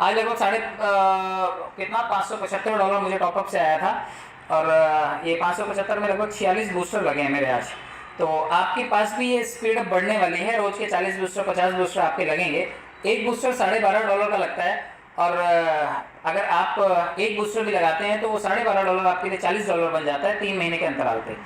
आज लगभग कितना $575 मुझे टॉपअप से आया था। और ये 575 में लगभग 46 बूस्टर लगे हैं मेरे आज। तो आपके पास भी ये स्पीड अब बढ़ने वाली है, रोज के 40 बूस्टर 50 बूस्टर आपके लगेंगे। एक बूस्टर $12.5 का लगता है, और अगर आप एक बूस्टर भी लगाते हैं तो वो $12.5 आपके लिए $40 बन जाता है 3 महीने के अंतराल पे।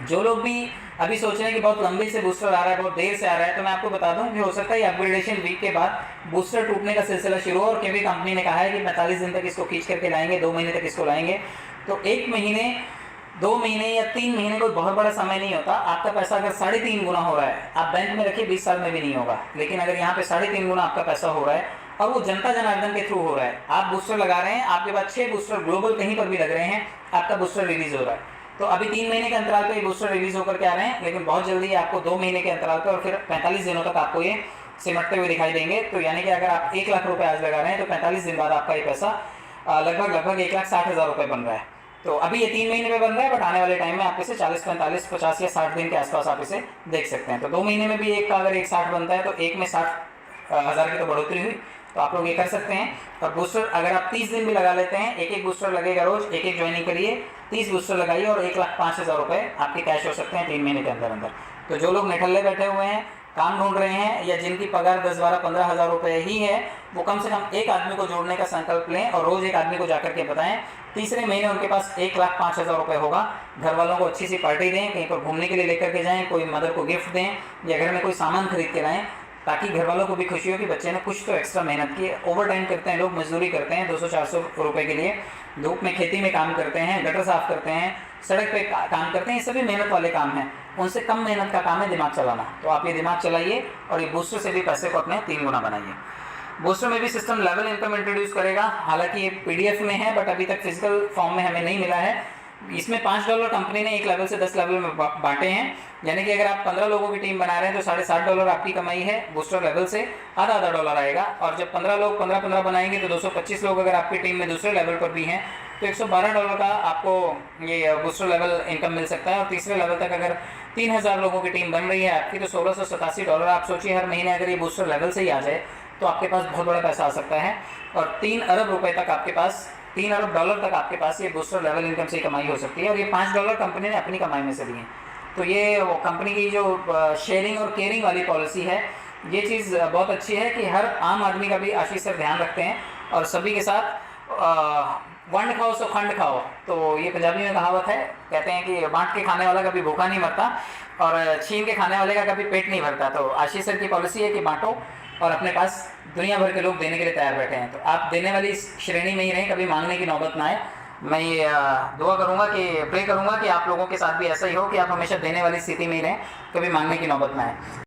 जो लोग भी अभी सोच रहे हैं कि बहुत लंबे से बूस्टर आ रहा है, बहुत देर से आ रहा है, तो मैं आपको बता दूं कि हो सकता है अपग्रेडेशन वीक के बाद बूस्टर टूटने का सिलसिला शुरू हो, और क्योंकि कंपनी ने कहा है कि 45 दिन तक इसको खींच करके लाएंगे, 2 महीने तक इसको लाएंगे। तो 1 महीने 2 महीने या 3 महीने कोई बहुत बड़ा समय नहीं होता। आपका पैसा अगर 3.5 गुना हो रहा है, आप बैंक में रखिए 20 साल में भी नहीं होगा, लेकिन अगर यहाँ पे 3.5 गुना आपका पैसा हो रहा है और वो जनता जनार्दन के थ्रू हो रहा है, आप बूस्टर लगा रहे हैं, आपके पास 6 बूस्टर ग्लोबल कहीं पर भी लग रहे हैं, आपका बूस्टर रिलीज हो रहा है। तो अभी 3 महीने के अंतराल पे बूस्टर रिलीज होकर के आ रहे हैं, लेकिन बहुत जल्दी आपको 2 महीने के अंतराल पे और फिर 45 दिनों तक आपको ये सिमटते हुए दिखाई देंगे। तो यानी कि अगर आप 1 लाख रुपए आज लगा रहे हैं तो 45 दिन बाद आपका ये पैसा लगभग 1,60,000 रुपये बन रहा है। तो अभी ये 3 महीने में बन रहा है, बट आने वाले टाइम में आप इसे 40, 45, 50 या 60 दिन के आसपास आप इसे देख सकते हैं। तो 2 महीने में भी एक का अगर 1,60 बनता है तो एक में 60,000 की तो बढ़ोतरी हुई। तो आप लोग ये कर सकते हैं। और बूस्टर अगर आप 30 दिन भी लगा लेते हैं, एक बूस्टर लगेगा रोज, एक ज्वाइनिंग करिए, 30 बूस्टर लगाइए और 1,05,000 रुपये आपके कैश हो सकते हैं 3 महीने के अंदर अंदर। तो जो लोग निठल्ले बैठे हुए हैं, काम ढूंढ रहे हैं, या जिनकी पगार 10, 12, 15,000 रुपये ही है, वो कम से कम एक आदमी को जोड़ने का संकल्प लें और रोज एक आदमी को जाकर के बताएं। तीसरे महीने उनके पास 1,05,000 रुपये होगा। घर वालों को अच्छी सी पार्टी दें, कहीं पर घूमने के लिए लेकर के जाएं, कोई मदर को गिफ्ट दें, या घर में कोई सामान खरीद के लाएं, ताकि घर वालों को भी खुशी हो कि बच्चे ने कुछ तो एक्स्ट्रा मेहनत की है। ओवर टाइम करते हैं लोग, मजदूरी करते हैं 200-400 रुपये के लिए, धूप में खेती में काम करते हैं, गटर साफ करते हैं, सड़क पे काम करते हैं, ये सभी मेहनत वाले काम हैं। उनसे कम मेहनत का काम है दिमाग चलाना। तो आप ये दिमाग चलाइए और ये बूस्टर से भी पैसे को अपने 3 गुना बनाइए। बूस्टर में भी सिस्टम लेवल इनकम इंट्रोड्यूस करेगा। हालांकि ये PDF में है, बट अभी तक फिजिकल फॉर्म में हमें नहीं मिला है। इसमें $5 कंपनी ने 1 लेवल से 10 लेवल में बांटे हैं। यानी कि अगर आप 15 लोगों की टीम बना रहे हैं तो $60 आपकी कमाई है बूस्टर लेवल से, आधा $1 आएगा। और जब 15 लोग 15-15 बनाएंगे तो 225 लोग अगर आपकी टीम में दूसरे लेवल पर भी हैं तो $112 का आपको ये बूस्टर लेवल इनकम मिल सकता है। और तीसरे लेवल तक अगर 3,000 लोगों की टीम बन रही है आपकी तो $1,687। आप सोचिए हर महीने अगर ये बूस्टर लेवल से ही आ जाए तो आपके पास बहुत बड़ा पैसा आ सकता है। और 3 अरब रुपये तक आपके पास, $3 अरब तक आपके पास ये बूस्टर लेवल इनकम से कमाई हो सकती है। और ये $5 कंपनी ने अपनी कमाई में से दी है। तो ये कंपनी की जो शेयरिंग और केयरिंग वाली पॉलिसी है, ये चीज़ बहुत अच्छी है कि हर आम आदमी का भी आशीष सर ध्यान रखते हैं और सभी के साथ वंड खाओ सो खंड खाओ। तो ये पंजाबी में कहावत है, कहते हैं कि बांट के खाने वाला कभी भूखा नहीं मरता और छीन के खाने वाले का कभी पेट नहीं भरता। तो आशीष सर की पॉलिसी है कि बांटो और अपने पास दुनिया भर के लोग देने के लिए तैयार बैठे हैं। तो आप देने वाली इस श्रेणी में ही रहें, कभी मांगने की नौबत ना आए। मैं ये दुआ करूंगा कि प्रे करूंगा कि आप लोगों के साथ भी ऐसा ही हो कि आप हमेशा देने वाली स्थिति में ही रहें, कभी मांगने की नौबत ना आए।